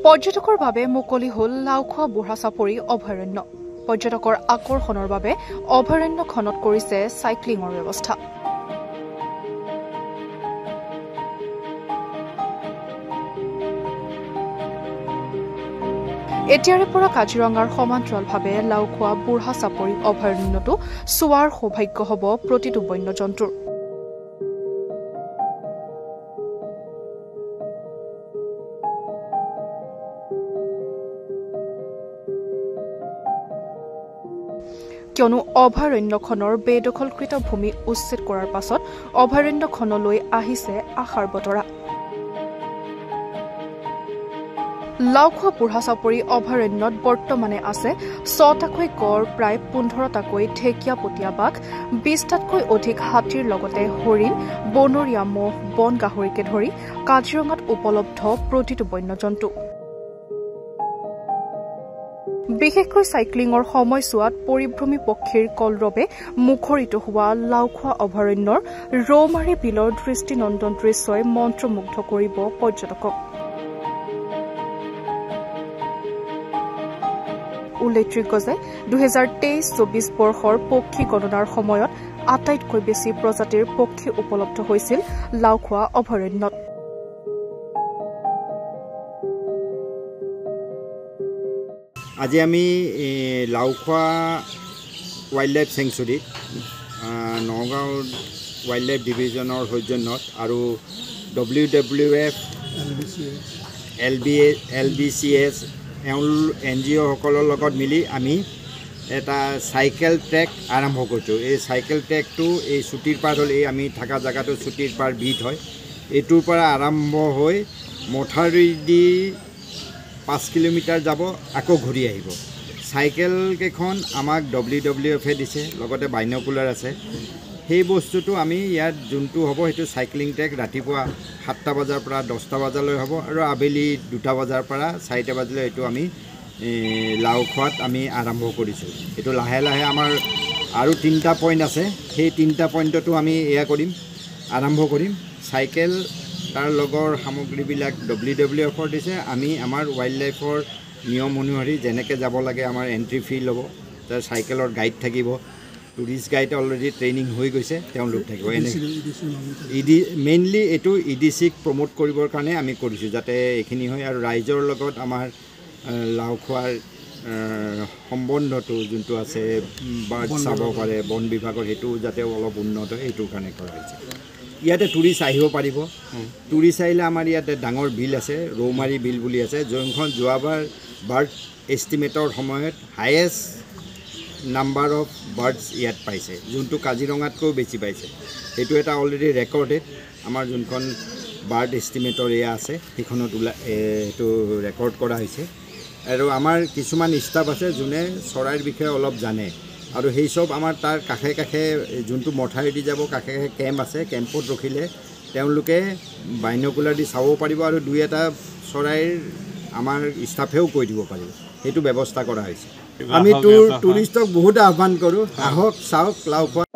পৰ্যটকৰ বাবে মুকলি হ'ল লাওখোৱা বুঢ়াচাপৰি অভয়াৰণ্য। পৰ্যটকৰ আকৰ্ষণৰ বাবে অভয়াৰণ্যখনত কৰিছে চাইক্লিঙৰ ব্যৱস্থা। এতিয়াৰে পৰা কাজিৰঙাৰ সমান্তৰালভাৱে লাওখোৱা বুঢ়াচাপৰি অভয়াৰণ্যটো চোৱাৰ সৌভাগ্য হ'ব প্ৰতিটো বন্যজন্তুৰ। কিয়নো অভয়াৰণ্যখনৰ বেদখলকৃত ভূমি উচ্ছেদ কৰাৰ পাছত অভয়াৰণ্যখনলৈ আহিছে আশাৰ বতৰা। লাওখোৱা বুঢ়াচাপৰি অভয়াৰণ্যত বৰ্তমানে আছে 6টাকৈ গড়, প্ৰায় 15টাকৈ ঢেকীয়াপতীয়া বাঘ, 20টাতকৈ অধিক হাতীৰ লগতে হৰিণ, বনৰীয়া মহ, বন গাহৰিকে ধৰি কাজিৰঙাত উপলব্ধ প্ৰতিটো বন্যজন্তু। বিশেষকৈ চাইক্লিঙৰ সময়ছোৱাত পৰিভ্ৰমী পক্ষীৰ কলৰৱে মুখৰিত হোৱা লাওখোৱা অভয়াৰণ্যৰ ৰৌমাৰী বিলৰ দৃষ্টিনন্দন দৃশ্যই মন্ত্ৰমুগ্ধ কৰিব পৰ্যটকক। উল্লেখযোগ্য যে 2023-24 বৰ্ষৰ পক্ষী গণনাৰ সময়ত আটাইতকৈ বেছি প্ৰজাতিৰ পক্ষী উপলব্ধ হৈছিল লাওখোৱা অভয়াৰণ্যত। আজি আমি Laokhowa wild life sanctuary Nagaon wild life ডিভিজনৰ সৌজন্যত আৰু WWF LBCS NGO সকলৰ লগত মিলি আমি এটা চাইকেল ট্ৰেক আৰম্ভ কৰিছোঁ। এই চাইকেল ট্ৰেকটো এই ছুটিৰ পাৰ হ'ল, এই আমি থকা জেগাটো ছুটিৰ পাৰ বিট হয়। এইটোৰ পৰা আৰম্ভ হৈ মথাউৰি দি 5 কিলোমিটাৰ যাব, আকৌ ঘূৰি আহিব। চাইকেলকেইখন আমাক WWFে দিছে, লগতে বাইনকুলাৰ আছে। সেই বস্তুটো আমি ইয়াত যোনটো হ'ব সেইটো চাইক্লিং ট্ৰেক ৰাতিপুৱা 7টা বজাৰ পৰা 10টা বজালৈ হ'ব আৰু আবেলি 2টা বজাৰ পৰা 4টা বজালৈ এইটো আমি লাওখোৱাত আমি আৰম্ভ কৰিছোঁ। এইটো লাহে লাহে আমাৰ আৰু 3টা পইণ্ট আছে, সেই 3টা পইণ্টতো আমি এয়া কৰিম, আৰম্ভ কৰিম। চাইকেল তাৰ লগৰ সামগ্ৰীবিলাক WWFৰ দিছে। আমি আমাৰ ৱাইল্ড লাইফৰ নিয়ম অনুসৰি যেনেকৈ যাব লাগে আমাৰ এণ্ট্ৰি ফি ল'ব, তাৰ চাইকেলৰ গাইড থাকিব, টুৰিষ্ট গাইড অলৰেডি ট্ৰেইনিং হৈ গৈছে, তেওঁলোক থাকিব। মেইনলি এইটো EDCক প্ৰমোট কৰিবৰ কাৰণে আমি কৰিছোঁ, যাতে এইখিনি হয় আৰু ৰাইজৰ লগত আমাৰ লাওখোৱাৰ সম্বন্ধটো যোনটো আছে, বাৰ্ড চাব পাৰে বন বিভাগৰ, সেইটো যাতে অলপ উন্নত হয়, সেইটোৰ কাৰণে কৰা হৈছে। ইয়াতে টুৰিষ্ট আহিব পাৰিব। টুৰিষ্ট আহিলে আমাৰ ইয়াতে ডাঙৰ বিল আছে, ৰৌমাৰী বিল বুলি আছে, যোনখন যোৱাবাৰ বাৰ্ড এষ্টিমেটৰ সময়ত হায়েষ্ট নাম্বাৰ অফ বাৰ্ডছ ইয়াত পাইছে, যোনটো কাজিৰঙাতকৈও বেছি পাইছে। সেইটো এটা অলৰেডি ৰেকৰ্ডেড। আমাৰ যোনখন বাৰ্ড এষ্টিমেটৰ এয়া আছে সেইখনত এইটো ৰেকৰ্ড কৰা হৈছে। আৰু আমাৰ কিছুমান ষ্টাফ আছে যোনে চৰাইৰ বিষয়ে অলপ জানে, আৰু সেই চব আমাৰ তাৰ কাষে কাষে যোনটো মথাউৰি দি যাব কাষে কাষে কেম্প আছে, কেম্পত ৰখিলে তেওঁলোকে বাইনকুলাৰ দি চাব পাৰিব আৰু 2-এটা চৰাইৰ আমাৰ ষ্টাফেও কৈ দিব পাৰিব। সেইটো ব্যৱস্থা কৰা হৈছে। আমি টুৰিষ্টক বহুত আহ্বান কৰোঁ, আহক চাওক লাওখোৱা।